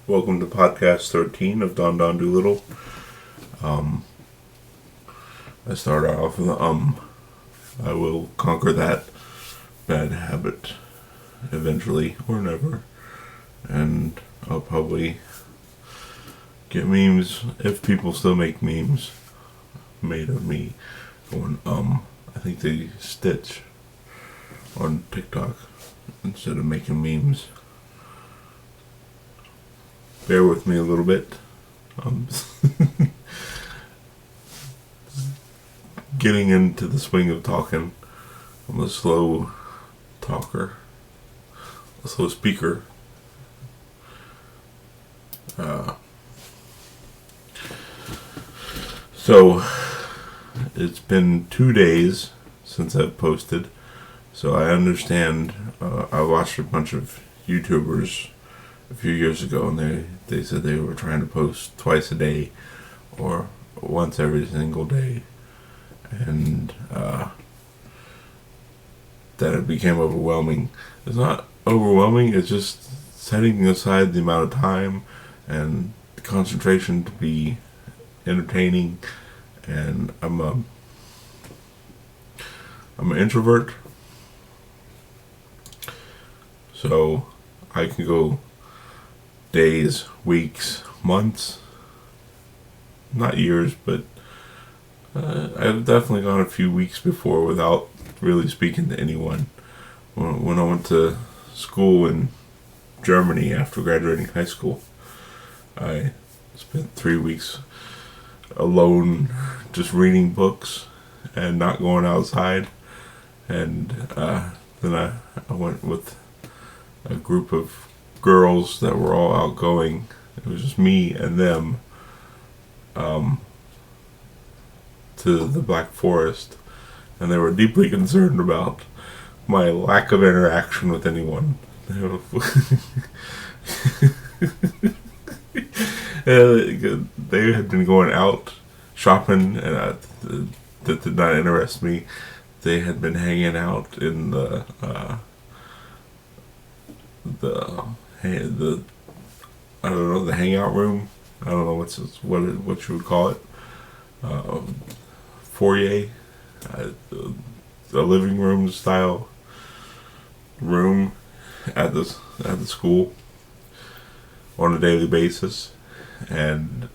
Welcome to podcast 13 of DondondDoLittle. I start off with I will conquer that bad habit eventually or never. And I'll probably get memes if people still make memes made of me going I think they stitch on TikTok instead of making memes. Bear with me a little bit. Getting into the swing of talking. I'm a slow talker, a slow speaker. So it's been 2 days since I've posted. So I understand. I watched a bunch of YouTubers a few years ago, and they said they were trying to post twice a day or once every single day, and that it became overwhelming. It's not overwhelming, it's just setting aside the amount of time and concentration to be entertaining. And I'm an introvert, so I can go days, weeks, months, not years, but I've definitely gone a few weeks before without really speaking to anyone. When I went to school in Germany after graduating high school, I spent 3 weeks alone, just reading books and not going outside. And then I went with a group of girls that were all outgoing. It was just me and them to the Black Forest, and they were deeply concerned about my lack of interaction with anyone. They had been going out shopping, and that did not interest me. They had been hanging out in the I don't know, the hangout room. I don't know what you would call it. Foyer, a living room style room at the school on a daily basis, and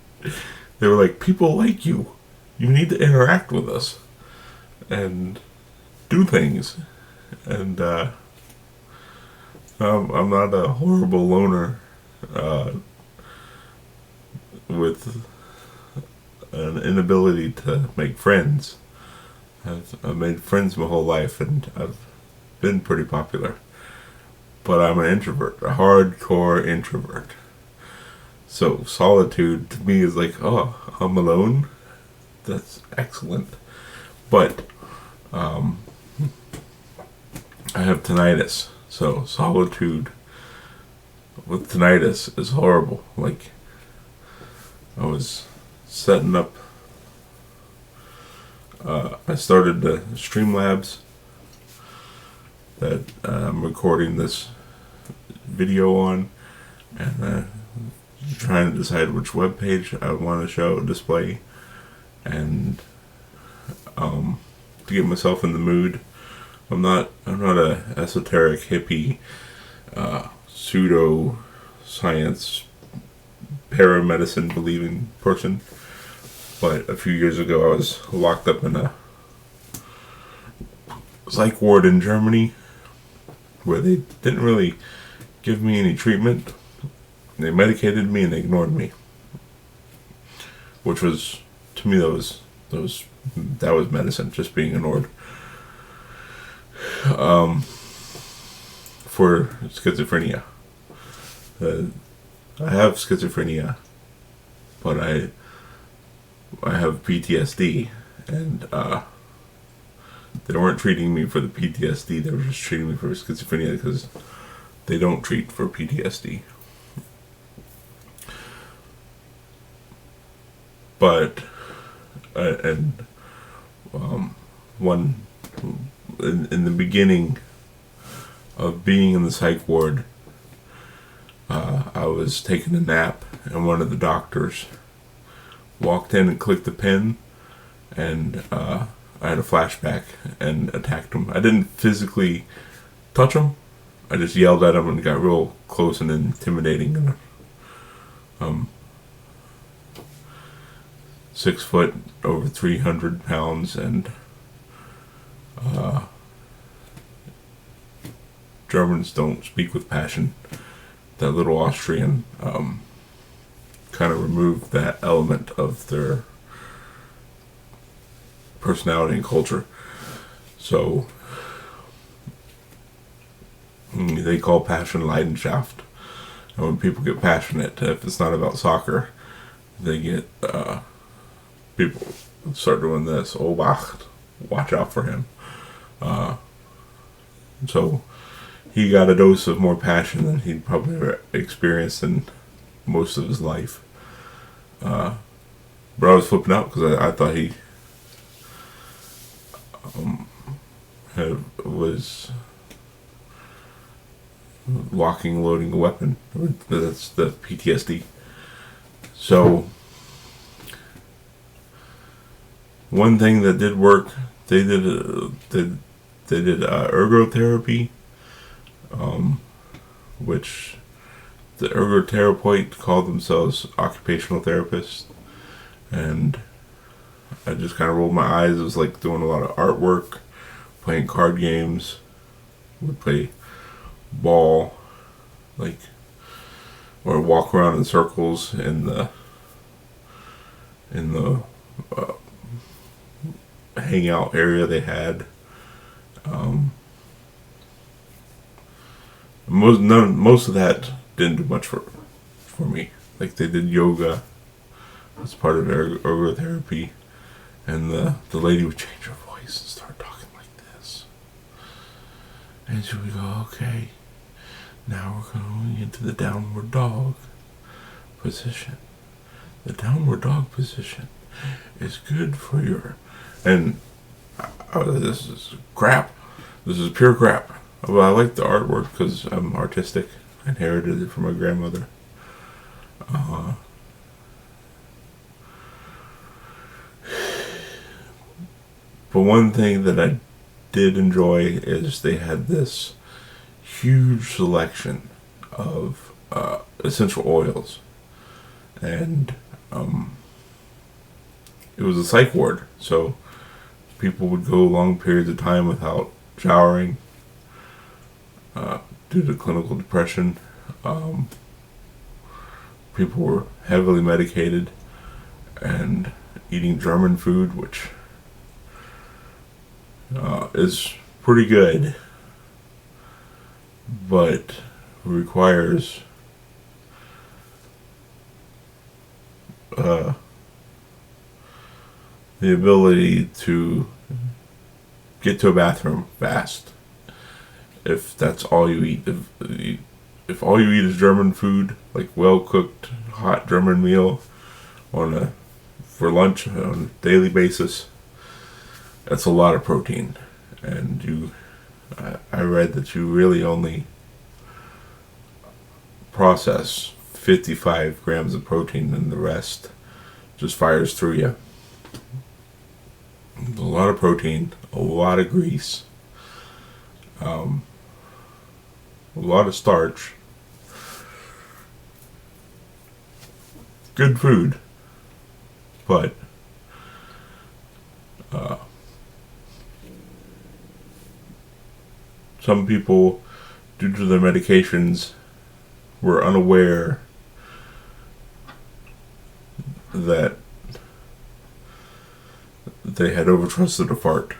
they were like, "People like you. You need to interact with us and do things." And I'm not a horrible loner with an inability to make friends. I've made friends my whole life, and I've been pretty popular. But I'm an introvert, a hardcore introvert. So solitude to me is like, oh, I'm alone? That's excellent. But I have tinnitus. So solitude with tinnitus is horrible. Like, I was setting up, I started the Streamlabs that I'm recording this video on, and trying to decide which webpage I want to display, and to get myself in the mood. I'm not a esoteric hippie, pseudo science, paramedicine believing person. But a few years ago, I was locked up in a psych ward in Germany, where they didn't really give me any treatment. They medicated me and they ignored me, which was, to me, that was medicine, just being ignored. For schizophrenia. I have schizophrenia, but I have PTSD, and they weren't treating me for the PTSD, they were just treating me for schizophrenia, because they don't treat for PTSD. But one in the beginning of being in the psych ward, I was taking a nap, and one of the doctors walked in and clicked the pin, and I had a flashback and attacked him. I didn't physically touch him. I just yelled at him and got real close and intimidating. 6 foot, over 300 pounds, and Germans don't speak with passion. That little Austrian kind of removed that element of their personality and culture. So they call passion Leidenschaft. And when people get passionate, if it's not about soccer, they get people start doing this. Obacht, watch out for him. So he got a dose of more passion than he'd probably ever experienced in most of his life. But I was flipping out because I thought he was loading a weapon. That's the PTSD. So one thing that did work, they did ergotherapy, which the ergotherapeut called themselves occupational therapists, and I just kind of rolled my eyes. It was like doing a lot of artwork, playing card games, would play ball, or walk around in circles in the hangout area they had. Most of that didn't do much for me. Like, they did yoga as part of ergotherapy, and the lady would change her voice and start talking like this, and she would go, "Okay, now we're going into the downward dog position. The downward dog position is good for your..." And this is crap. This is pure crap. But I like the artwork because I'm artistic. I inherited it from my grandmother. But one thing that I did enjoy is they had this huge selection of essential oils, and it was a psych ward, so people would go long periods of time without showering due to clinical depression. People were heavily medicated and eating German food, which is pretty good, but requires the ability to get to a bathroom fast. If that's all you eat, if all you eat is German food, like well-cooked, hot German meal for lunch on a daily basis, that's a lot of protein. And I read that you really only process 55 grams of protein, and the rest just fires through you. A lot of protein, a lot of grease, a lot of starch. Good food, but some people, due to their medications, were unaware that they had overtrusted a fart,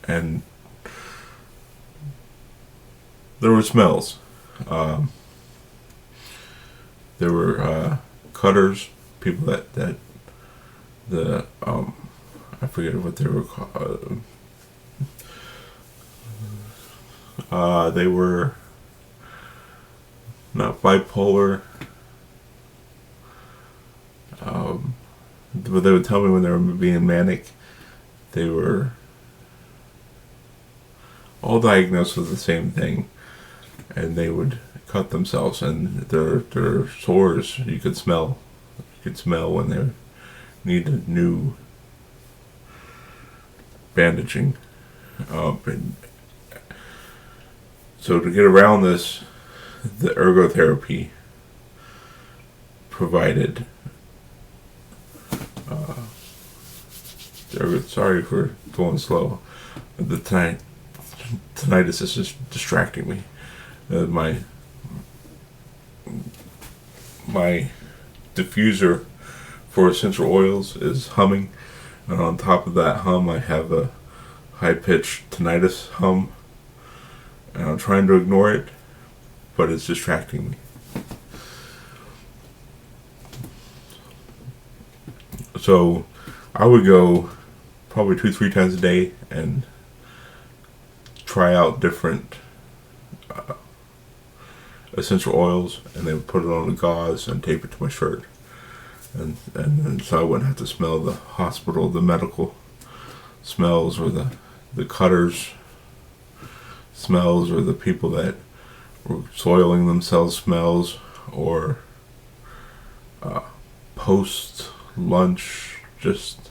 and there were smells. There were cutters, people that I forget what they were called. They were not bipolar, but they would tell me when they were being manic. They were all diagnosed with the same thing. and they would cut themselves, and their sores you could smell. You could smell when they needed new bandaging. And so to get around this, the ergotherapy provided. Sorry for going slow. The tinnitus is just distracting me. My diffuser for essential oils is humming, and on top of that hum, I have a high-pitched tinnitus hum, and I'm trying to ignore it, but it's distracting me. So I would go probably 2-3 times a day and try out different essential oils, and they would put it on a gauze and tape it to my shirt, and so I wouldn't have to smell the hospital, the medical smells, or the cutters smells, or the people that were soiling themselves smells, or post lunch, just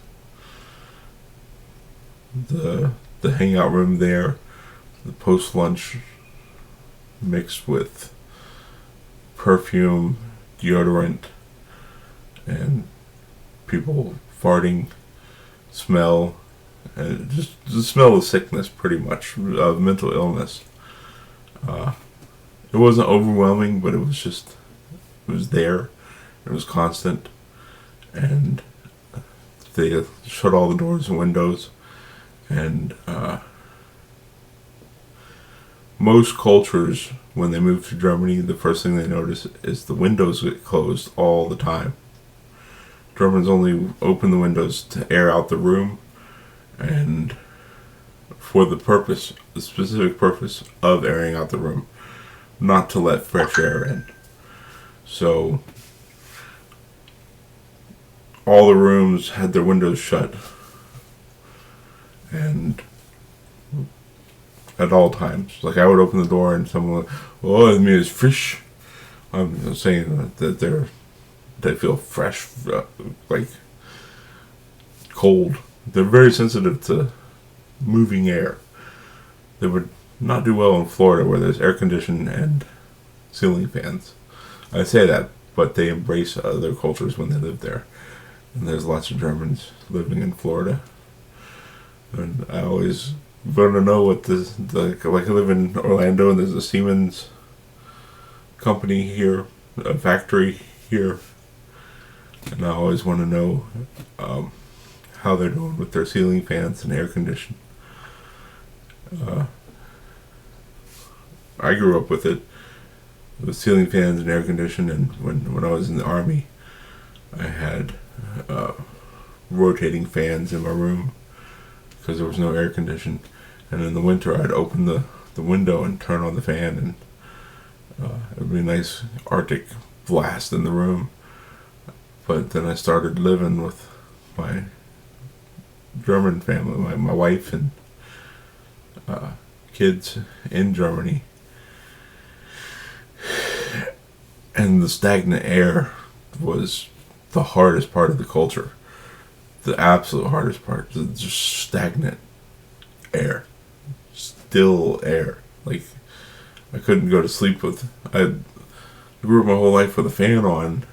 the hangout room there, the post lunch mixed with perfume, deodorant, and people farting smell, and just the smell of sickness, pretty much, of mental illness. It wasn't overwhelming, but it was there. It was constant, and they shut all the doors and windows, and most cultures, when they move to Germany, the first thing they notice is the windows get closed all the time. Germans only open the windows to air out the room, and for the specific purpose of airing out the room, not to let fresh air in. So all the rooms had their windows shut, and at all times, like I would open the door and someone would, "Oh, it means fish." I'm saying that they feel fresh, like cold. They're very sensitive to moving air. They would not do well in Florida, where there's air conditioning and ceiling fans. I say that, but they embrace other cultures when they live there. And there's lots of Germans living in Florida. And I always want to know what like I live in Orlando, and there's a Siemens company here, a factory here. And I always want to know how they're doing with their ceiling fans and air conditioning. I grew up with it, with ceiling fans and air conditioning, and when I was in the Army, I had rotating fans in my room because there was no air conditioning. And in the winter, I'd open the window and turn on the fan, and it would be a nice Arctic blast in the room. But then I started living with my German family, my wife and kids in Germany. And the stagnant air was the hardest part of the culture. The absolute hardest part. Just stagnant air. Still air. Like, I couldn't go to sleep with... I grew up my whole life with a fan on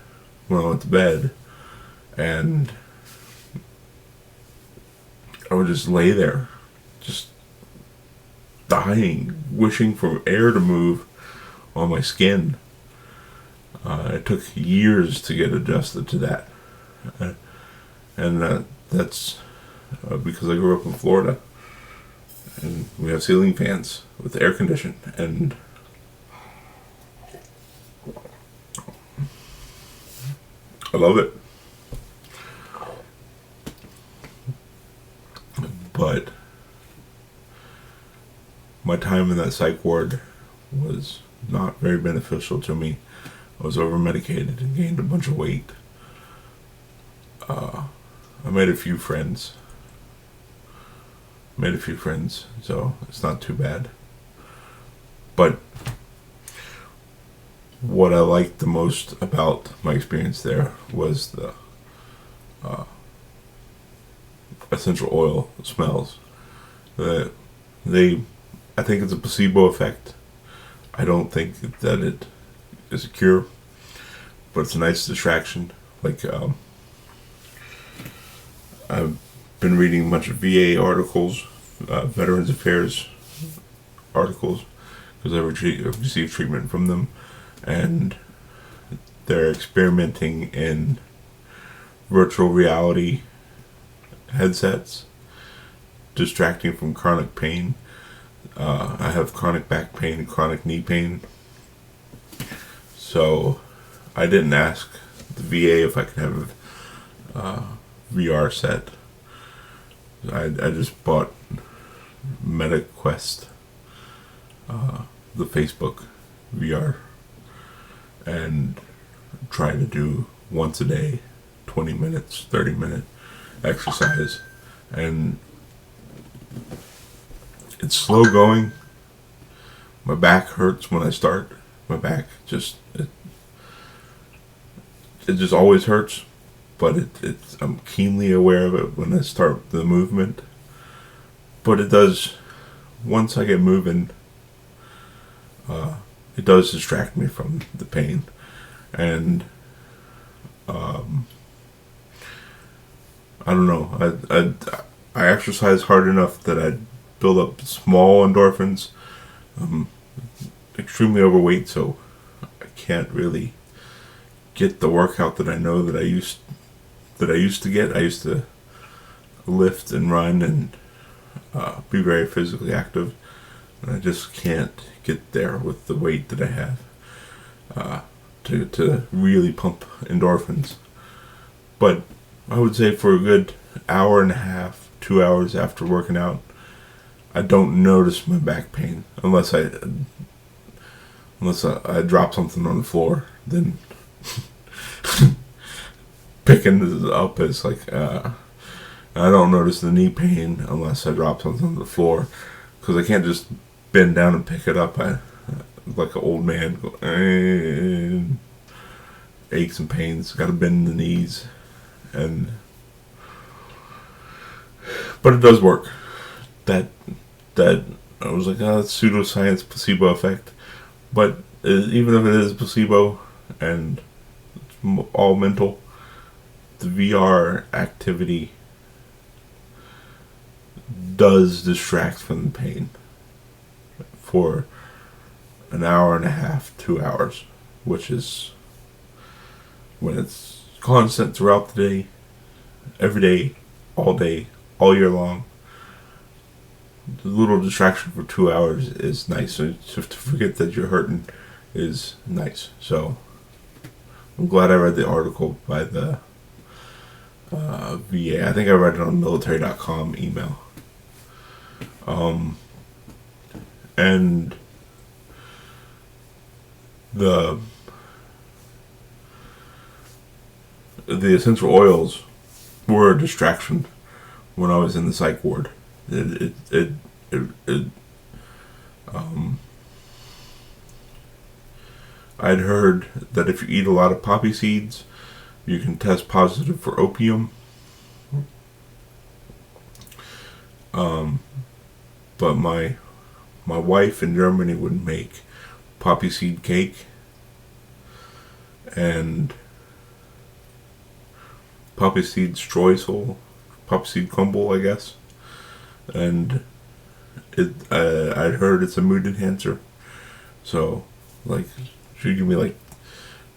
when I went to bed. And I would just lay there. Just dying. Wishing for air to move on my skin. It took years to get adjusted to that. And that's because I grew up in Florida. And we have ceiling fans with air conditioning. And I love it. But my time in that psych ward was not very beneficial to me. I was over-medicated and gained a bunch of weight. I made a few friends. So it's not too bad. But what I liked the most about my experience there was the essential oil smells. That I think it's a placebo effect. I don't think that it is a cure, but it's a nice distraction. Like I've been reading a bunch of VA articles, Veterans Affairs articles, because I received treatment from them, and they're experimenting in virtual reality headsets, distracting from chronic pain. I have chronic back pain and chronic knee pain, so I didn't ask the VA if I could have a VR set. I just bought MetaQuest, the Facebook VR, and try to do once a day, 20 minutes, 30-minute exercise. And it's slow going. My back hurts when I start. My back just, it just always hurts. But I'm keenly aware of it when I start the movement. But it does, once I get moving, it does distract me from the pain. And I don't know. I exercise hard enough that I build up small endorphins. I'm extremely overweight, so I can't really get the workout that I know that I used to get. I used to lift and run and be very physically active, and I just can't get there with the weight that I have to really pump endorphins. But I would say for a good hour and a half, 2 hours after working out, I don't notice my back pain unless I drop something on the floor. Then picking it up is like I don't notice the knee pain unless I drop something on the floor, because I can't just bend down and pick it up. I like an old man, aches and pains. Got to bend the knees, but it does work. That I was like, oh, that's pseudoscience, placebo effect. But even if it is placebo and it's all mental, the VR activity does distract from the pain for an hour and a half, 2 hours, which is when it's constant throughout the day, every day, all year long. The little distraction for 2 hours is nice. So to forget that you're hurting is nice. So I'm glad I read the article by the VA. I think I read it on military.com email. And the essential oils were a distraction when I was in the psych ward. I'd heard that if you eat a lot of poppy seeds, you can test positive for opium. But my wife in Germany would make poppy seed cake and poppy seed streusel, poppy seed crumble, I guess. And I'd heard it's a mood enhancer. So, like, she'd give me like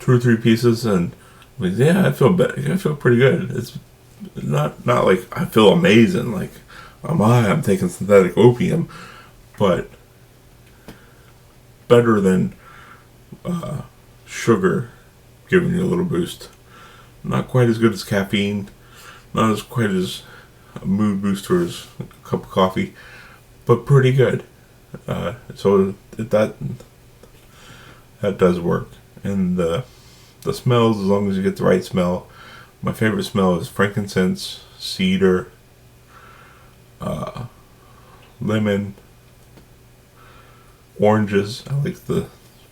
2 or 3 pieces, and I'm like, yeah, I feel better. I feel pretty good. It's not like I feel amazing, like I'm taking synthetic opium, but better than sugar giving you a little boost. Not quite as good as caffeine, not as quite as a mood booster as a cup of coffee, but pretty good. So that does work. And the smells, as long as you get the right smell. My favorite smell is frankincense, cedar, lemon, oranges. I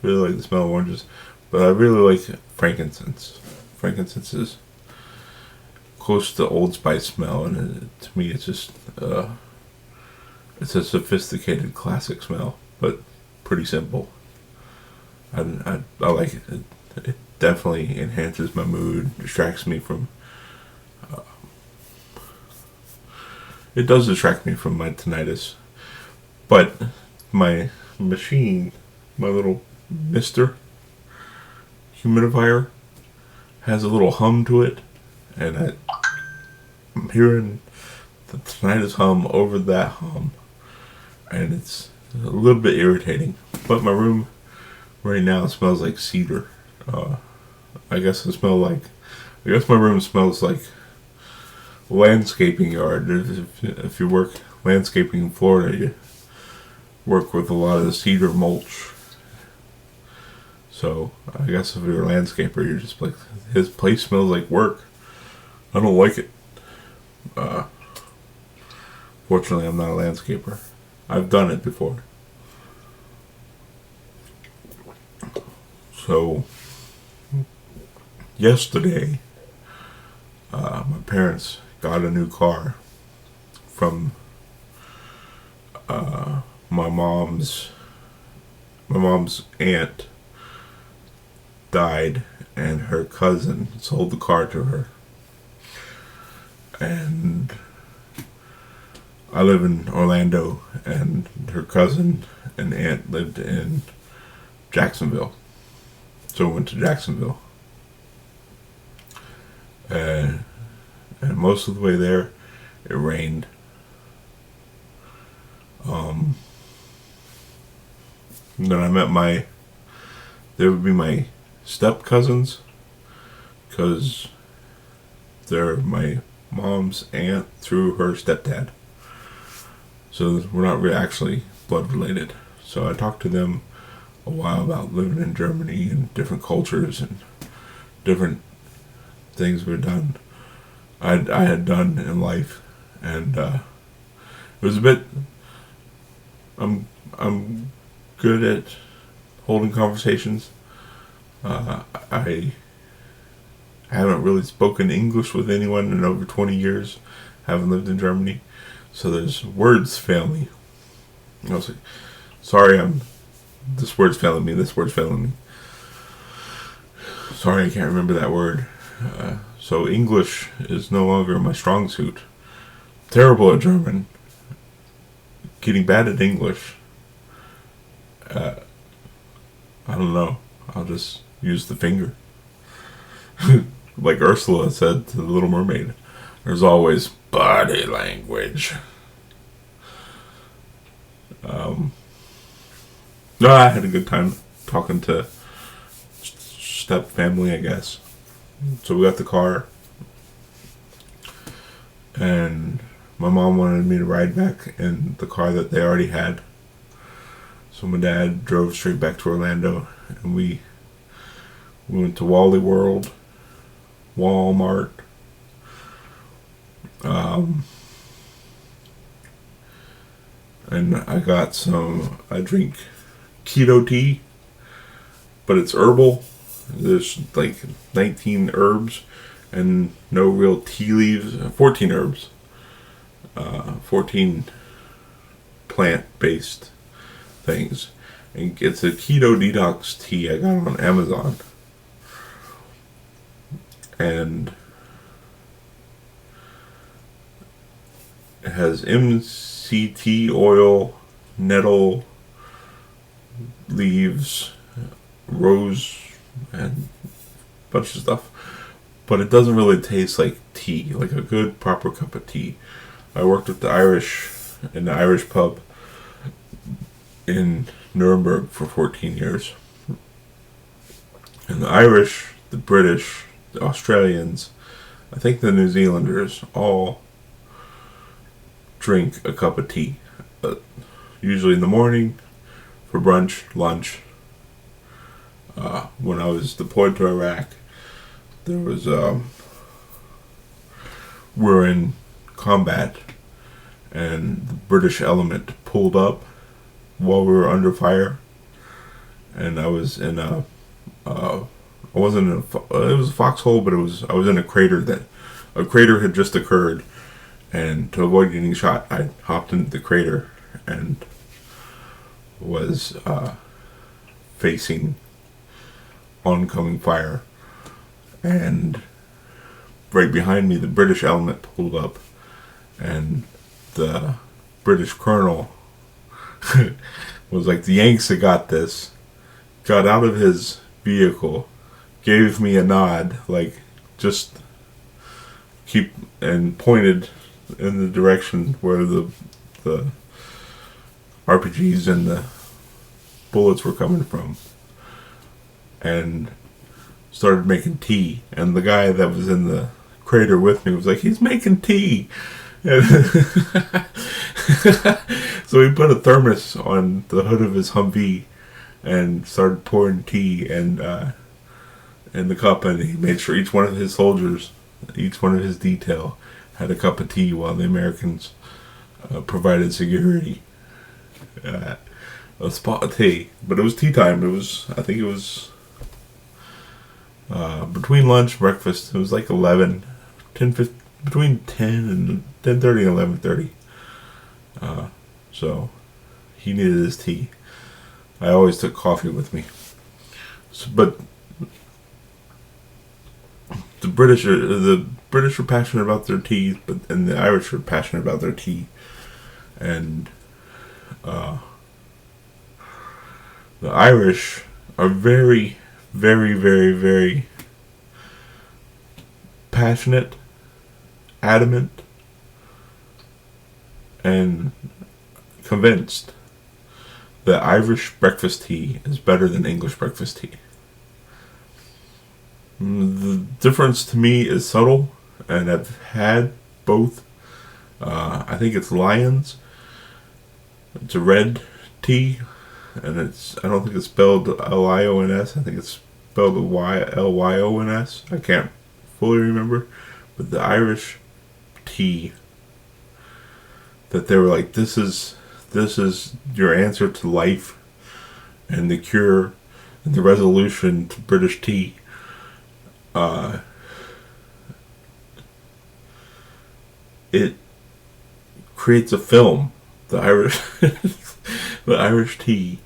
really like the smell of oranges. But I really like frankincense. Frankincense is close to Old Spice smell, and to me, it's just it's a sophisticated classic smell, but pretty simple. I like it. It definitely enhances my mood, distracts me from. It does distract me from my tinnitus, but my machine, my little Mister humidifier, has a little hum to it, and I'm hearing the tinnitus hum over that hum, and it's a little bit irritating. But my room right now smells like cedar. I guess I guess my room smells like landscaping yard. If you work landscaping in Florida, you work with a lot of the cedar mulch. So I guess if you're a landscaper, you're just like, his place smells like work. I don't like it. Fortunately, I'm not a landscaper. I've done it before. So yesterday, my parents got a new car from my mom's aunt died, and her cousin sold the car to her. And I live in Orlando, and her cousin and aunt lived in Jacksonville. So we went to Jacksonville. And most of the way there, it rained. Then I met they would be my step cousins, because they're my mom's aunt through her stepdad. So we're not really actually blood related. So I talked to them a while about living in Germany and different cultures and different things we've done. I had done in life, and it was a bit. I'm good at holding conversations. I haven't really spoken English with anyone in over 20 years. Haven't lived in Germany, so there's words fail me. I was like, sorry, this word's failing me. This word's failing me. Sorry, I can't remember that word. So English is no longer my strong suit. Terrible at German. Getting bad at English. I don't know. I'll just use the finger. Like Ursula said to the Little Mermaid, there's always body language. No, I had a good time talking to step family, I guess. So we got the car, and my mom wanted me to ride back in the car that they already had. So my dad drove straight back to Orlando, and we went to Wally World, Walmart, and I drink keto tea, but it's herbal. There's like 19 herbs and no real tea leaves. 14 herbs. 14 plant-based things. And it's a keto detox tea I got on Amazon. And it has MCT oil, nettle leaves, rose, and a bunch of stuff. But it doesn't really taste like tea, like a good proper cup of tea. I worked with the Irish in the Irish pub in Nuremberg for 14 years. And the Irish, the British, the Australians, I think the New Zealanders all drink a cup of tea. Usually in the morning, for brunch, lunch. When I was deployed to Iraq, there was we were in combat, and the British element pulled up while we were under fire, and I was in a I wasn't in it was a foxhole, but I was in a crater that a crater had just occurred, and to avoid getting shot, I hopped into the crater and was facing oncoming fire, and right behind me the British element pulled up, and the British colonel was like, the Yanks that got this, got out of his vehicle, gave me a nod, like, just keep, and pointed in the direction where the RPGs and the bullets were coming from, and started making tea. And the guy that was in the crater with me was like, he's making tea. And so he put a thermos on the hood of his Humvee and started pouring tea and in the cup, and he made sure each one of his soldiers, each one of his detail, had a cup of tea while the Americans provided security. A spot of tea, but it was tea time. I think it was between lunch and breakfast. It was like 11, 10, 15, between 10 and 10:30 and 11:30. So he needed his tea. I always took coffee with me. So, but the British are passionate about their tea, and the Irish are passionate about their tea, and the Irish are very, very, very, very passionate, adamant, and convinced that Irish breakfast tea is better than English breakfast tea. The difference to me is subtle, and I've had both. I think it's Lyons. It's a red tea, and I don't think it's spelled Lyons. I think it's spelled Lyons. I can't fully remember, but the Irish tea, that they were like, this is your answer to life, and the cure, and the resolution to British tea. It creates a film. The Irish, the Irish tea.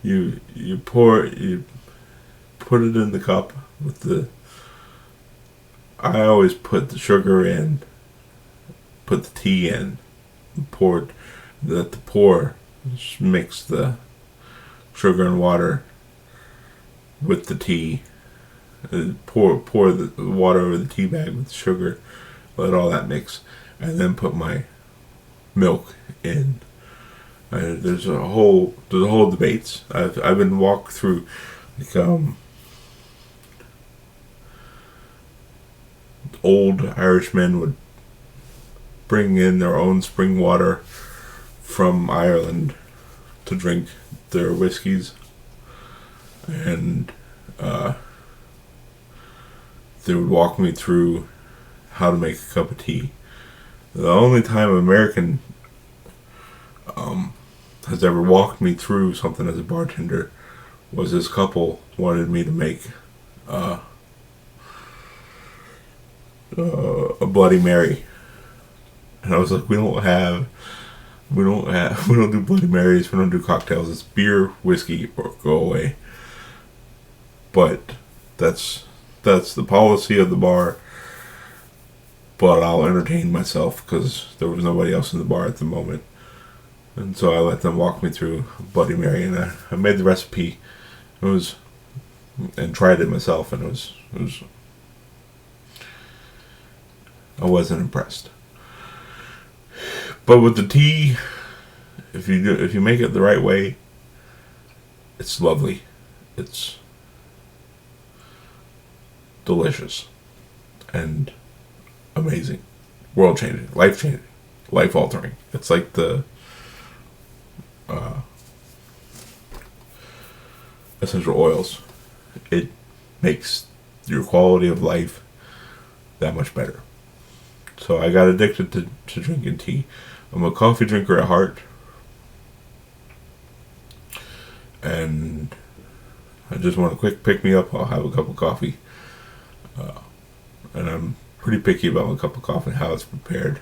You put it in the cup with the. I always put the sugar in, put the tea in, and let the pour mix the sugar and water with the tea. Pour the water over the tea bag with the sugar, let all that mix, and then put my milk in. There's a whole debates. I've been walked through, like, old Irishmen would bring in their own spring water from Ireland to drink their whiskeys, and they would walk me through how to make a cup of tea. The only time an American has ever walked me through something as a bartender was this couple wanted me to make a Bloody Mary, and I was like, we don't do Bloody Marys, we don't do cocktails. It's beer, whiskey, or go away. But that's the policy of the bar. But I'll entertain myself because there was nobody else in the bar at the moment. And so I let them walk me through Bloody Mary, and I made the recipe. And tried it myself, and it was I wasn't impressed. But with the tea, if you make it the right way, it's lovely. It's delicious and amazing, world changing, life changing, life altering. It's like the essential oils. It makes your quality of life that much better. So I got addicted to drinking tea. I'm a coffee drinker at heart, and I just want a quick pick me up, I'll have a cup of coffee. And I'm pretty picky about my cup of coffee and how it's prepared.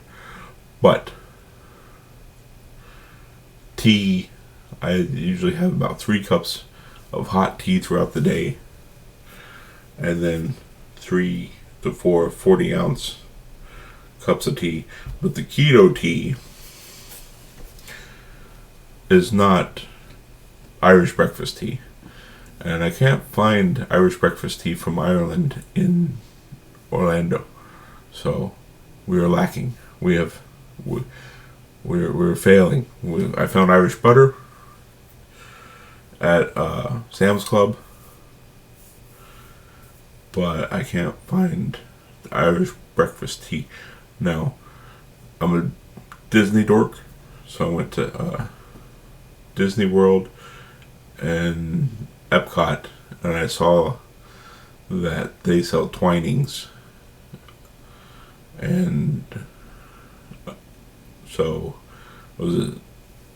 But tea, I usually have about 3 cups of hot tea throughout the day, and then 3 to 4 40-ounce cups of tea. But the keto tea is not Irish breakfast tea, and I can't find Irish breakfast tea from Ireland in Orlando, so we are lacking. We're failing. I found Irish butter at Sam's Club, but I can't find Irish breakfast tea. Now, I'm a Disney dork, so I went to Disney World and Epcot, and I saw that they sell Twinings, and so it was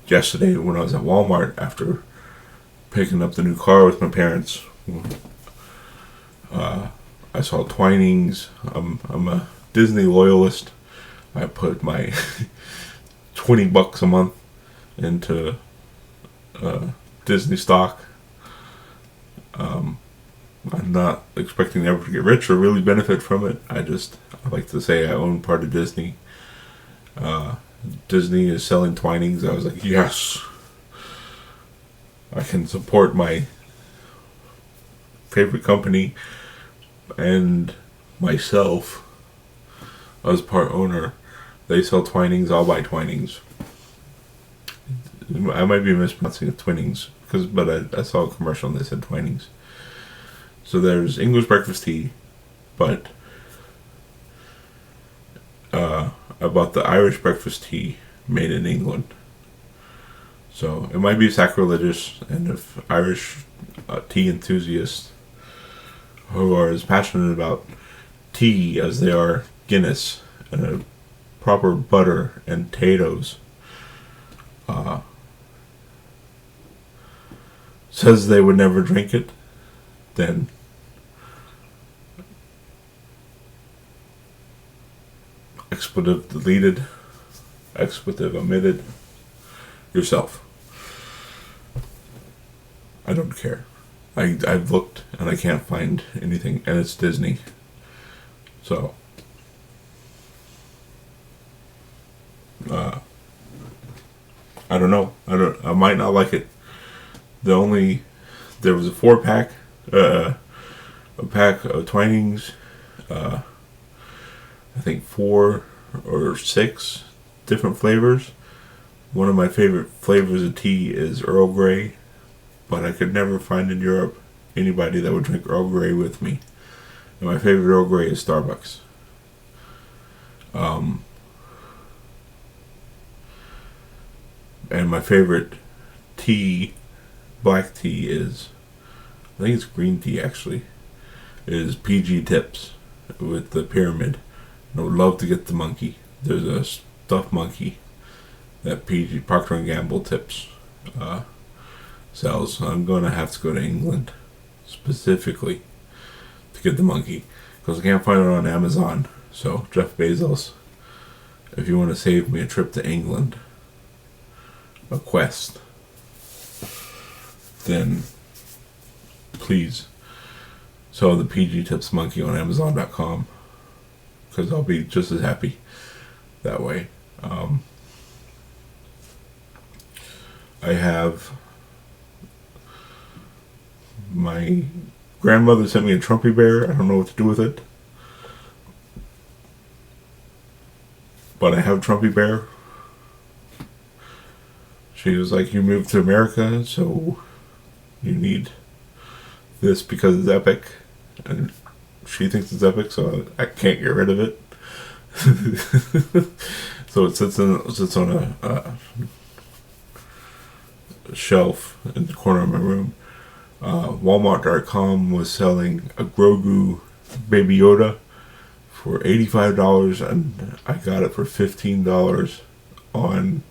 yesterday when I was at Walmart after picking up the new car with my parents. I saw Twinings. I'm a Disney loyalist. I put my $20 a month into Disney stock. I'm not expecting ever to get rich or really benefit from it. I like to say I own part of Disney. Disney is selling Twinings. I was like, yes, I can support my favorite company and myself as part owner. They sell Twinings. I'll buy Twinings. I might be mispronouncing it Twinnings, but I saw a commercial and they said Twinings. So there's English breakfast tea, but I bought the Irish breakfast tea made in England. So it might be sacrilegious, and if Irish tea enthusiasts who are as passionate about tea as they are Guinness and a proper butter and potatoes says they would never drink it, then expletive deleted, expletive omitted, yourself. I don't care. I've looked and I can't find anything, and it's Disney. So I don't know. I might not like it. There was a 4-pack, a pack of Twinings, I think 4 or 6 different flavors. One of my favorite flavors of tea is Earl Grey, but I could never find in Europe anybody that would drink Earl Grey with me. And my favorite Earl Grey is Starbucks. And my favorite tea, black tea, is, I think it's green tea actually, is PG Tips with the pyramid. I would love to get the monkey. There's a stuffed monkey that PG Procter & Gamble Tips sells. I'm going to have to go to England specifically to get the monkey because I can't find it on Amazon. So Jeff Bezos, if you want to save me a trip to England, a quest, then please sell the PG Tips monkey on Amazon.com, because I'll be just as happy that way. I have my grandmother sent me a Trumpy bear. I don't know what to do with it, but I have Trumpy bear. She was like, you moved to America, so you need this because it's epic. And she thinks it's epic, so I can't get rid of it. So it sits on a shelf in the corner of my room. Walmart.com was selling a Grogu Baby Yoda for $85, and I got it for $15 on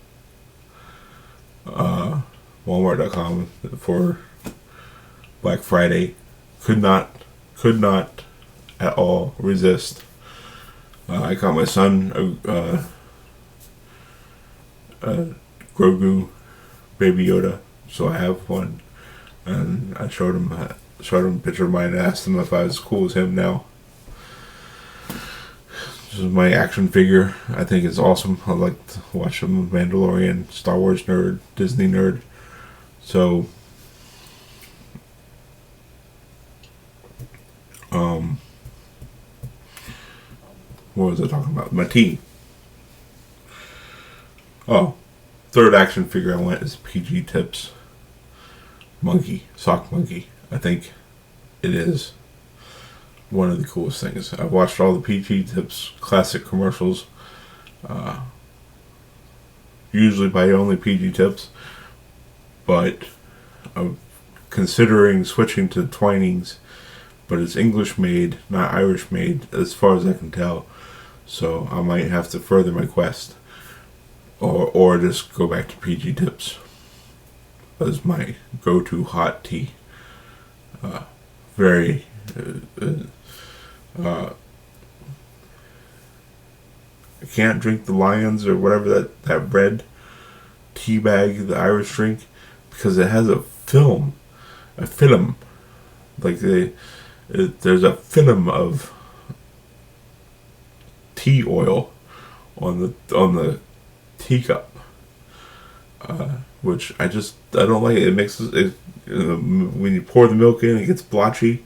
Walmart.com for Black Friday. Could not at all resist. I got my son a Grogu Baby Yoda, so I have one, and I showed him a picture of mine and asked him if I was as cool as him now. This is my action figure. I think it's awesome. I like to watch him, Mandalorian, Star Wars nerd, Disney nerd. So, what was I talking about? My tea. Oh, third action figure I want is PG Tips monkey, sock monkey. I think it is one of the coolest things. I've watched all the PG Tips classic commercials, usually by only PG Tips, but I'm considering switching to Twinings, but it's English made, not Irish made, as far as I can tell. So I might have to further my quest, or just go back to PG Tips as my go-to hot tea. Very I can't drink the Lions or whatever that red tea bag the Irish drink, because it has a film, like there's a film of tea oil on the teacup, which I don't like it. It makes it, when you pour the milk in, it gets blotchy.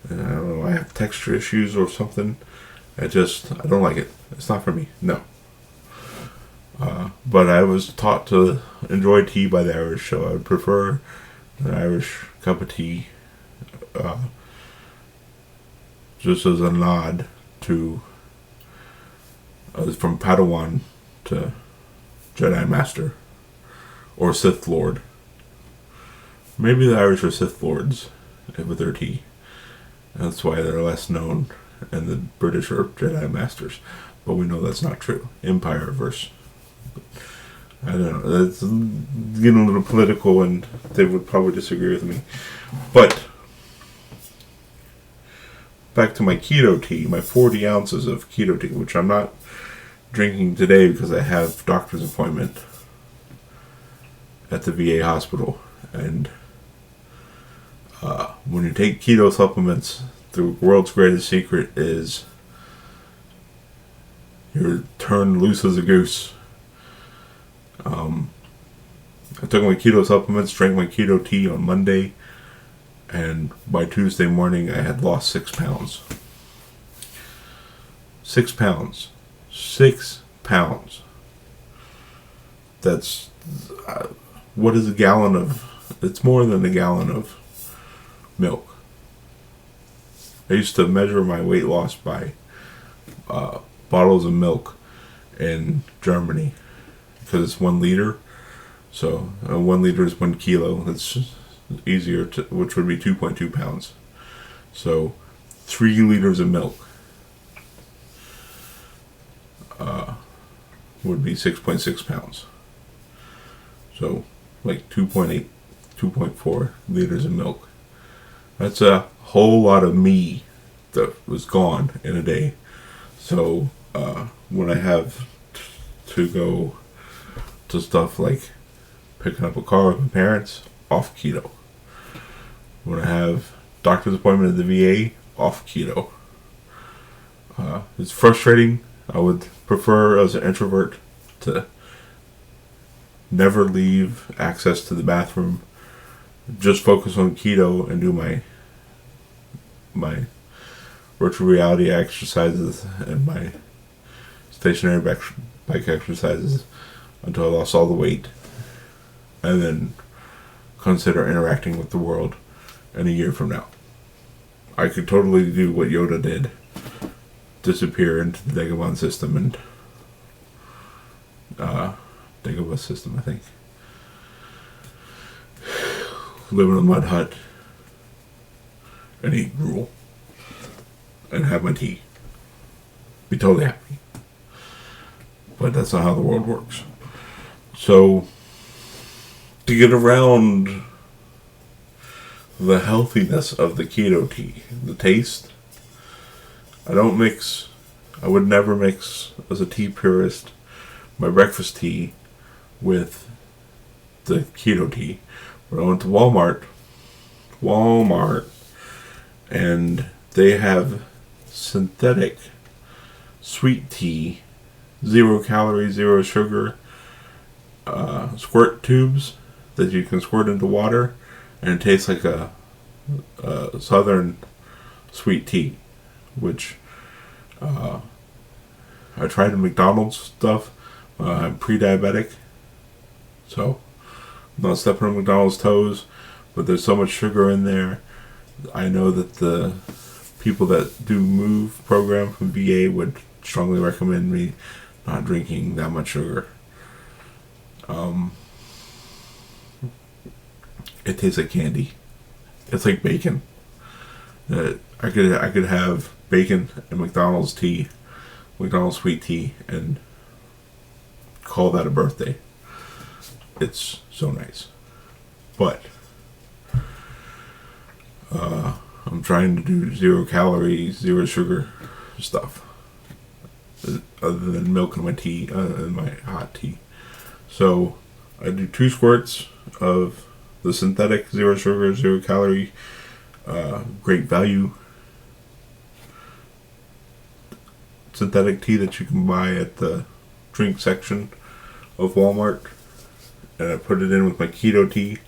And I don't know, I have texture issues or something. I don't like it. It's not for me. No. But I was taught to enjoy tea by the Irish, so I would prefer an Irish cup of tea, just as a nod to from Padawan to Jedi Master or Sith Lord. Maybe the Irish are Sith Lords with their tea. That's why they're less known, and the British are Jedi Masters. But we know that's not true. Empire verse. I don't know. That's getting a little political, and they would probably disagree with me. But back to my keto tea, my 40 ounces of keto tea, which I'm not drinking today because I have doctor's appointment at the VA hospital. And when you take keto supplements, the world's greatest secret is you're turned loose as a goose. I took my keto supplements, drank my keto tea on Monday, and by Tuesday morning I had lost 6 pounds. 6 pounds. 6 pounds. That's what is a gallon of? It's more than a gallon of milk. I used to measure my weight loss by bottles of milk in Germany, because it's 1 liter. So 1 liter is 1 kilo. It's easier to, which would be 2.2 pounds. So 3 liters of milk would be 6.6 pounds. So like 2.8, 2.4 liters of milk. That's a whole lot of me that was gone in a day. So when I have to go to stuff like picking up a car with my parents, off keto. When I have doctor's appointment at the VA, off keto. It's frustrating. I would prefer, as an introvert, to never leave access to the bathroom. Just focus on keto and do my virtual reality exercises and my stationary bike exercises until I lost all the weight, and then consider interacting with the world in a year from now. I could totally do what Yoda did, disappear into the Dagobah system and Dagobah system, I think. Live in a mud hut and eat gruel and have my tea. Be totally happy. But that's not how the world works. So, to get around the healthiness of the keto tea. The taste. I would never mix, as a tea purist, my breakfast tea with the keto tea. When I went to Walmart, and they have synthetic sweet tea, 0 calories, 0 sugar, squirt tubes that you can squirt into water, and it tastes like a southern sweet tea, which I tried the McDonald's stuff. I'm pre-diabetic, so I'm not stepping on McDonald's toes, but there's so much sugar in there. I know that the people that do MOVE program from VA would strongly recommend me not drinking that much sugar. It tastes like candy. It's like bacon. I could have bacon and McDonald's tea, McDonald's sweet tea, and call that a birthday. It's so nice. But I'm trying to do 0 calories, 0 sugar stuff, other than milk in my tea, in my hot tea. So I do 2 squirts of the synthetic 0 sugar, 0 calorie, great value synthetic tea that you can buy at the drink section of Walmart, and I put it in with my keto tea.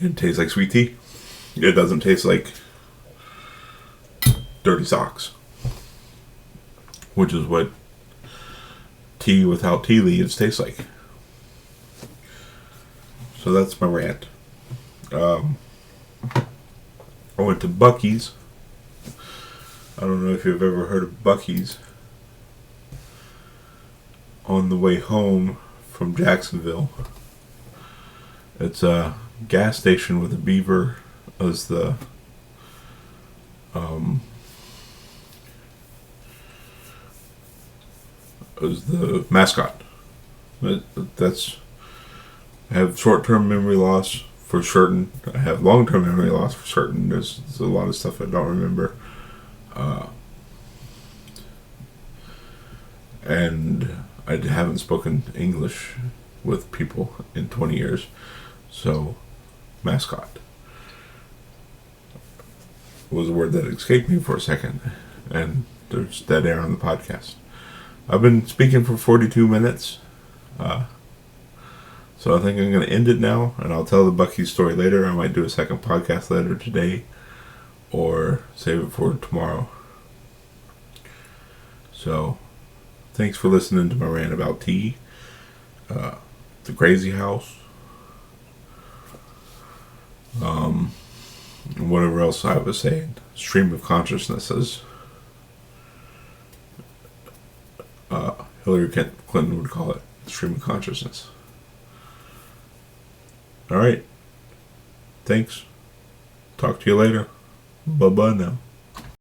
It tastes like sweet tea. It doesn't taste like dirty socks, which is what tea without tea leaves tastes like. So that's my rant. I went to Buc-ee's. I don't know if you've ever heard of Buc-ee's. On the way home from Jacksonville, it's a gas station with a beaver as the mascot. That's I have short-term memory loss for certain. I have long-term memory loss for certain. There's a lot of stuff I don't remember. And I haven't spoken English with people in 20 years. So, mascot was a word that escaped me for a second. And there's dead air on the podcast. I've been speaking for 42 minutes. So I think I'm going to end it now, and I'll tell the Buc-ee's story later. I might do a second podcast later today, or save it for tomorrow. So, thanks for listening to my rant about tea, the crazy house, and whatever else I was saying. Stream of consciousness, as Hillary Clinton would call it, stream of consciousness. Alright. Thanks. Talk to you later. Bye-bye now.